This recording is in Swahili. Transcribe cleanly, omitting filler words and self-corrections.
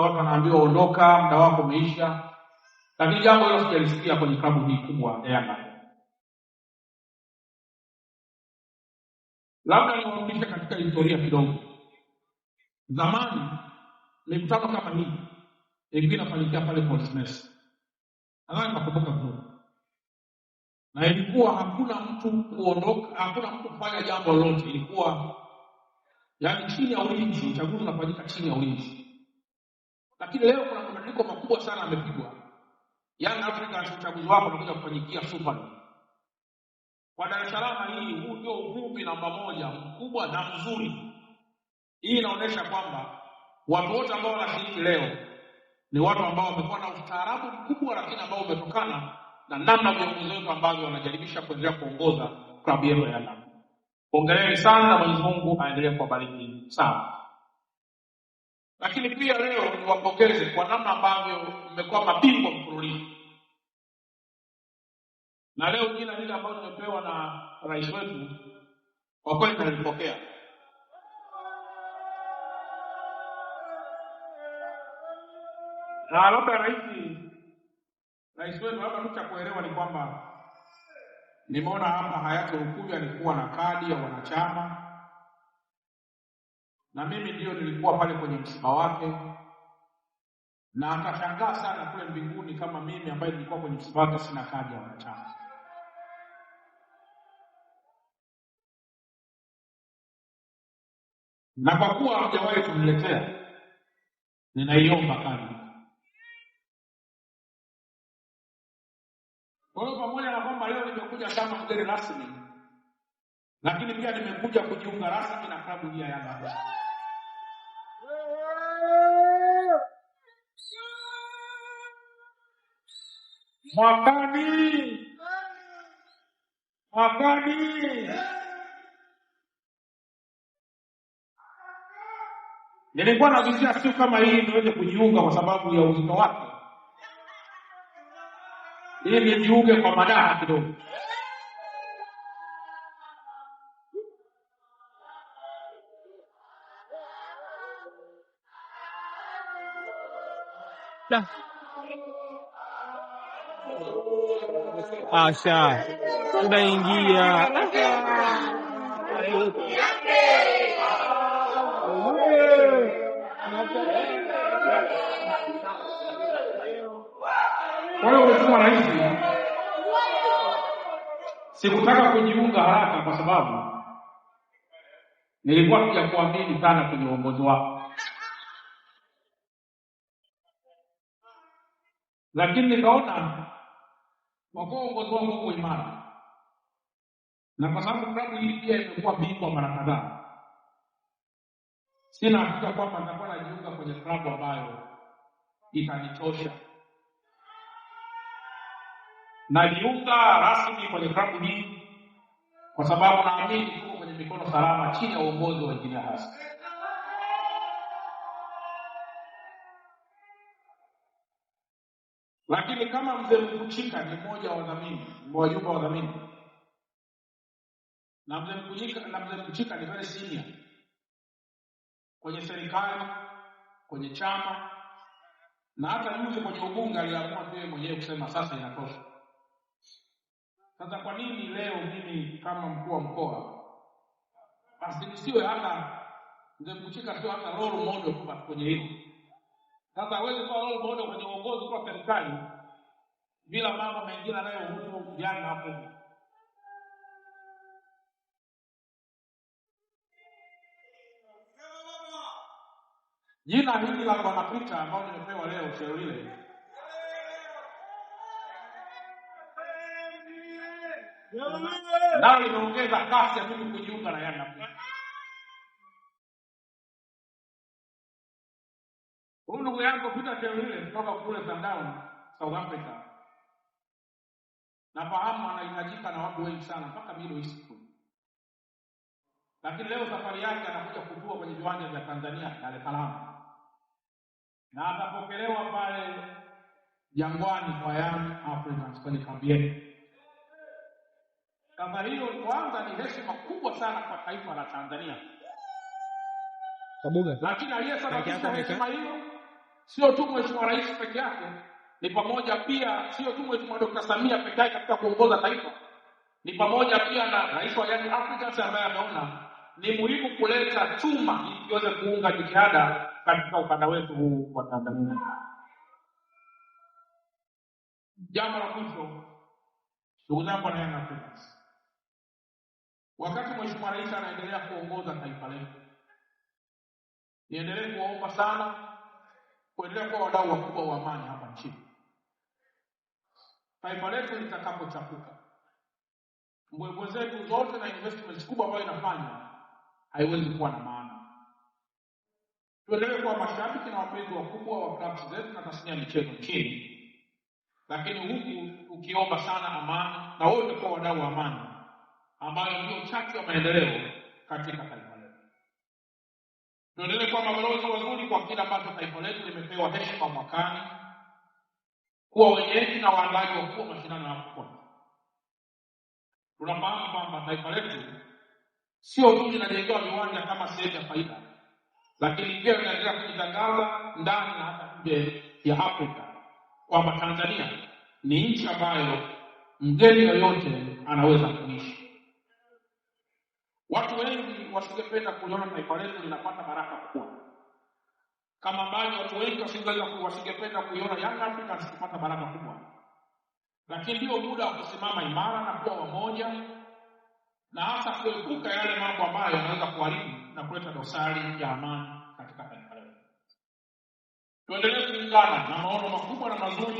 watu wanaambiwa ondoka, muda wako umeisha. Lakini jambo hilo sijalisikia kwenye klabu hii kubwa ya Yanga. Labda niwarudishe katika historia kidogo. Zamani mikutano kama hii ilikuwa inafanyika pale Portsmouth. Nadhani nakumbuka vizuri. Na ilikuwa hakuna mtu kuondoka, hakuna mtu kufanya jambo lolote. Ilikuwa yani chini ya ulinzi, uchaguzi unafanyika chini ya ulinzi. Lakini leo kuna mabadiliko makubwa sana yamepigwa. Young Africans uchaguzi wako unakuja kufanyikia Super League. Kwa Dar es Salaam hii, huu ndio uvumbi namba 1 mkubwa na mzuri. Hii inaonyesha kwamba watu wote ambao wanashiriki leo ni watu ambao wamekuwa na ustaarabu mkubwa, lakini ambao umetokana na namna viongozi wetu ambao wanajaribisha kuendelea kuongoza klabu yetu ya Yanga. Hongereni sana na Mwenyezi Mungu aendelee kuwabariki sana. Lakini pia leo niwapongeze kwa namna ambavyo mmekuwa mabingwa mfululizo. Na leo jina lile ambalo nimepewa na rais wetu kwa kweli nalipokea. Na labda rais wetu labda tucha kuelewa ni kwamba nimeona hapa hayati Lukuvi alikuwa na kadi ya wanachama. Na mimi ndio nilikuwa pale kwenye msiba wake. Na akashangaa sana kule mbinguni kama mimi ambaye nilikuwa kwenye msiba wake sina kadi ya wanachama. Na kwa kuwa hajawahi kuniletea, ninaiomba kadi. Kwa hiyo pamoja na kwamba leo nimekuja kama mgeni rasmi, lakini pia nimekuja kujiunga rasmi na klabu hii ya Yanga. Mwakani. Nilikuwa nazungumzia siku kama hii niweze kujiunga kwa sababu ya uzito wake. Ili nijiunge kwa madaha kidogo. Asha unaingia Kwa hiyo Mheshimiwa Rais, sikutaka kujiunga haraka kwa sababu nilikuwa sijakuamini sana kwenye uongozi wako. Lakini nikaona kwa kuwa uongozi wako uko imara, na kwa sababu klabu hii pia imekuwa bingwa mara kadhaa, sina hakika kwamba nitakuwa najiunga kwenye klabu ambayo itanichosha. Najiunga rasmi kwenye klabu hii kwa sababu naamini tuko kwenye mikono salama chini ya uongozi wa Injinia Hassan. Lakini kama mzee Mkuchika ni mmoja wa wadhamini, wajumbe wa wadhamini. Na mzee Mkuchika ni very senior kwenye serikali, kwenye chama, na hata juzi kwenye ubunge aliamua tu yeye mwenyewe kusema sasa inatosha. Sasa kwa nini leo mimi kama mkuu wa mkoa basi nisiwe hata mzee Mkuchika sio hata role model kwa kwenye hilo? Sasa hawezi kuwa role model kwenye uongozi kwa serikali bila mambo mengine yanayohusu vijana hapo. Jina hili la Bwana Peter ambao nimepewa leo cheo lile, nalo limeongeza kasi ya mimi kujiunga na Yanga. Huyu ndugu yangu Peter cheo lile kutoka kule Sundown, South Africa. Nafahamu anahitajika na watu wengi sana mpaka Middle East. Lakini leo safari yake anakuja kutua kwenye viwanja vya Tanzania Dar es Salaam. Na atapokelewa pale Jangwani kwa Young Africans kwenye kambi yetu. Kama hiyo kwanza ni heshima kubwa sana kwa taifa la Tanzania. Kabuga. Lakini aliyesababisha heshima hiyo Sio tu Mheshimiwa Rais peke yake, ni pamoja pia, sio tu Mheshimiwa Dr. Samia peke yake katika kuongoza taifa, ni pamoja pia na Rais wa Young Africans ambaye ameona ni muhimu kuleta chuma ili iweze kuunga jitihada katika ukanda wetu huu wa Tanzania. Jambo la mwisho, ndugu zangu na Young Africans, wakati Mheshimiwa Rais anaendelea kuongoza taifa letu, niendelee kuomba sana kuendelea kuwa wadau wakubwa wa amani hapa nchini. Taifa letu litakapochafuka, mbwembwe zetu zote na investments kubwa ambayo inafanywa haiwezi kuwa na maana. Tuendelee kuwa mashabiki na wapenzi wakubwa wa clubs zetu na tasnia ya michezo nchini, lakini huku ukiomba sana amani na wote kwa wadau wa amani, ambayo ndio chachu ya maendeleo katika taifa letu. Tuendelee kuwa mabalozi wazuri kwa kila ambacho taifa letu limepewa heshima mwakani, kuwa wenyeji na waandaji wakuu wa mashindano ya AFCON. Tunafahamu kwamba taifa letu sio tu linajengewa viwanja kama sehemu ya faida, lakini pia linaendelea kujitangaza ndani na hata nje ya Afrika kwamba Tanzania ni nchi ambayo mgeni yoyote anaweza kuishi. Watu wengi wasingependa kuliona taifa letu linapata baraka kubwa, kama ambavyo watu wengi wasingependa kuiona Young Africans kupata baraka kubwa. Lakini ndio muda wa kusimama imara na kuwa wamoja, na hasa kuepuka yale mambo ambayo yanaweza kuharibu na kuleta dosari ya amani katika taifa letu. Tuendelee kuungana na maono makubwa na mazuri